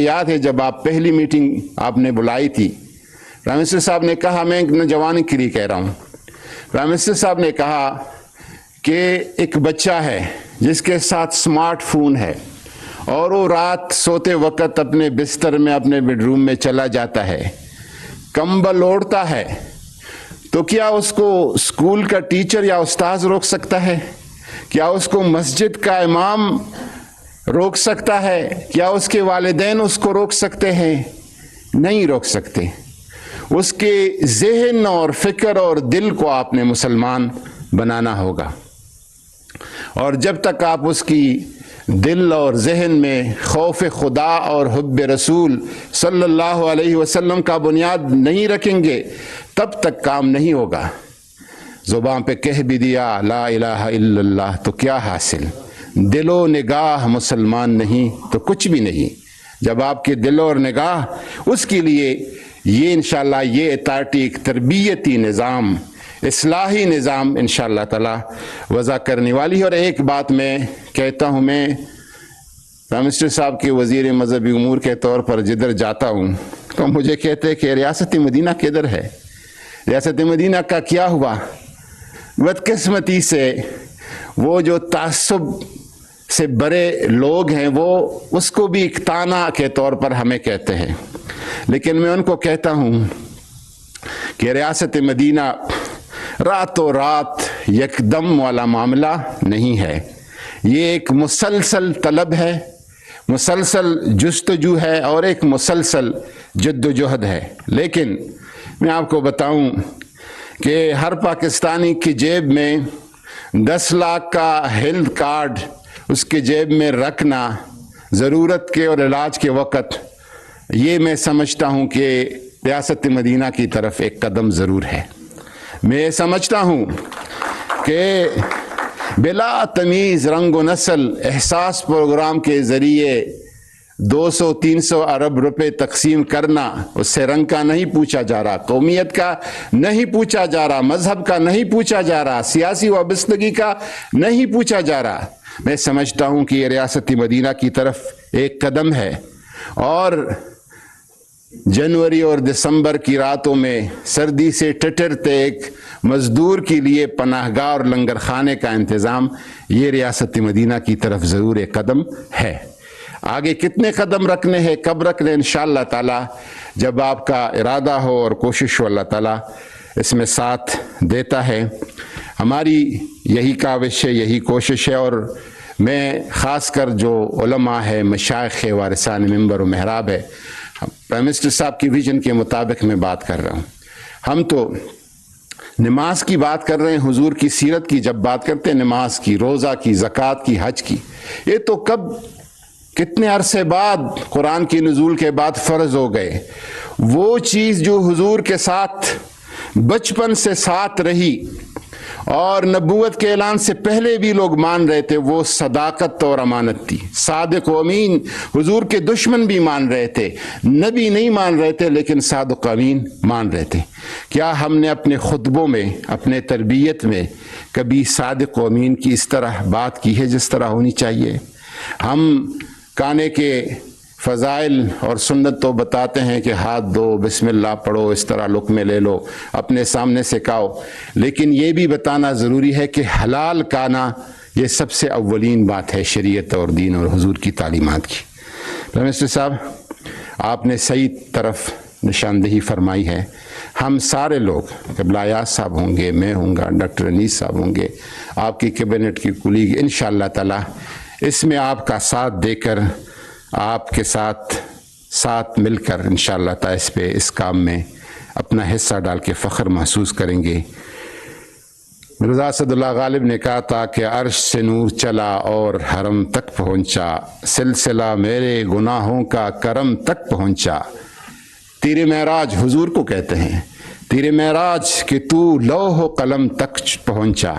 یاد ہے جب آپ پہلی میٹنگ آپ نے بلائی تھی، پرائم منسٹر صاحب نے کہا، میں نوجوانوں کے لیے کہہ رہا ہوں، پرائم منسٹر صاحب نے کہا کہ ایک بچہ ہے جس کے ساتھ سمارٹ فون ہے اور وہ رات سوتے وقت اپنے بستر میں اپنے بیڈ روم میں چلا جاتا ہے، کمبل اوڑھتا ہے، تو کیا اس کو اسکول کا ٹیچر یا استاذ روک سکتا ہے؟ کیا اس کو مسجد کا امام روک سکتا ہے؟ کیا اس کے والدین اس کو روک سکتے ہیں؟ نہیں روک سکتے۔ اس کے ذہن اور فکر اور دل کو آپ نے مسلمان بنانا ہوگا، اور جب تک آپ اس کی دل اور ذہن میں خوف خدا اور حب رسول صلی اللہ علیہ وسلم کا بنیاد نہیں رکھیں گے تب تک کام نہیں ہوگا۔ زبان پہ کہہ بھی دیا لا الہ الا اللہ تو کیا حاصل؟ دل و نگاہ مسلمان نہیں تو کچھ بھی نہیں۔ جب آپ کے دل اور نگاہ اس کے لیے یہ انشاءاللہ یہ اطاعتی ایک تربیتی نظام، اصلاحی نظام انشاءاللہ تعالی وضع کرنے والی ہے۔ اور ایک بات میں کہتا ہوں، میں پرائم منسٹر صاحب کے وزیر مذہبی امور کے طور پر جدھر جاتا ہوں تو مجھے کہتے ہیں کہ ریاست مدینہ کدھر ہے؟ ریاست مدینہ کا کیا ہوا؟ بدقسمتی سے وہ جو تعصب سے بڑے لوگ ہیں وہ اس کو بھی ایک تانا کے طور پر ہمیں کہتے ہیں، لیکن میں ان کو کہتا ہوں کہ ریاست مدینہ راتوں رات یکدم والا معاملہ نہیں ہے، یہ ایک مسلسل طلب ہے، مسلسل جستجو ہے اور ایک مسلسل جد و جہد ہے۔ لیکن میں آپ کو بتاؤں کہ ہر پاکستانی کی جیب میں 10 لاکھ کا ہیلتھ کارڈ اس کے جیب میں رکھنا ضرورت کے اور علاج کے وقت، یہ میں سمجھتا ہوں کہ ریاست مدینہ کی طرف ایک قدم ضرور ہے۔ میں سمجھتا ہوں کہ بلا تمیز رنگ و نسل احساس پروگرام کے ذریعے 200-300 ارب روپے تقسیم کرنا، اس سے رنگ کا نہیں پوچھا جا رہا، قومیت کا نہیں پوچھا جا رہا، مذہب کا نہیں پوچھا جا رہا، سیاسی وابستگی کا نہیں پوچھا جا رہا۔ میں سمجھتا ہوں کہ یہ ریاست مدینہ کی طرف ایک قدم ہے، اور جنوری اور دسمبر کی راتوں میں سردی سے ٹٹرتے ایک مزدور کے لیے پناہ گاہ اور لنگر خانے کا انتظام، یہ ریاست مدینہ کی طرف ضرور ایک قدم ہے۔ آگے کتنے قدم رکھنے ہیں، کب رکھنے، انشاءاللہ تعالی جب آپ کا ارادہ ہو اور کوشش ہو، اللہ تعالی اس میں ساتھ دیتا ہے۔ ہماری یہی کاوش ہے، یہی کوشش ہے، اور میں خاص کر جو علماء ہے، مشائخ ہے، وارثان منبر و محراب ہے، پرائم منسٹر صاحب کی ویژن کے مطابق میں بات کر رہا ہوں۔ ہم تو نماز کی بات کر رہے ہیں، حضور کی سیرت کی جب بات کرتے ہیں، نماز کی، روزہ کی، زکوٰۃ کی، حج کی، یہ تو کب کتنے عرصے بعد قرآن کی نزول کے بعد فرض ہو گئے۔ وہ چیز جو حضور کے ساتھ بچپن سے ساتھ رہی اور نبوت کے اعلان سے پہلے بھی لوگ مان رہے تھے، وہ صداقت اور امانت تھی۔ صادق و امین حضور کے دشمن بھی مان رہے تھے، نبی نہیں مان رہے تھے لیکن صادق و امین مان رہے تھے۔ کیا ہم نے اپنے خطبوں میں، اپنے تربیت میں کبھی صادق و امین کی اس طرح بات کی ہے جس طرح ہونی چاہیے؟ ہم کانے کے فضائل اور سنت تو بتاتے ہیں کہ ہاتھ دو، بسم اللہ پڑھو، اس طرح لقمے لے لو، اپنے سامنے سے کھاؤ، لیکن یہ بھی بتانا ضروری ہے کہ حلال کھانا یہ سب سے اولین بات ہے شریعت اور دین اور حضور کی تعلیمات کی۔ پرائم منسٹر صاحب، آپ نے صحیح طرف نشاندہی فرمائی ہے۔ ہم سارے لوگ، قبلہ ایاز صاحب ہوں گے، میں ہوں گا، ڈاکٹر انیس صاحب ہوں گے، آپ کی کیبنٹ کی کولیگ، انشاءاللہ تعالی اس میں آپ کا ساتھ دے کر، آپ کے ساتھ مل کر انشاءاللہ تعالی اس پہ، اس کام میں اپنا حصہ ڈال کے فخر محسوس کریں گے۔ مرزا اسد اللہ غالب نے کہا تھا کہ عرش سے نور چلا اور حرم تک پہنچا، سلسلہ میرے گناہوں کا کرم تک پہنچا۔ تیرے معراج، حضور کو کہتے ہیں، تیرے معراج کہ تو لوح و قلم تک پہنچا،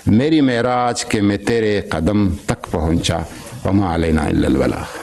میری معراج کہ میں تیرے قدم تک پہنچا، وما علینا الا البلاغ۔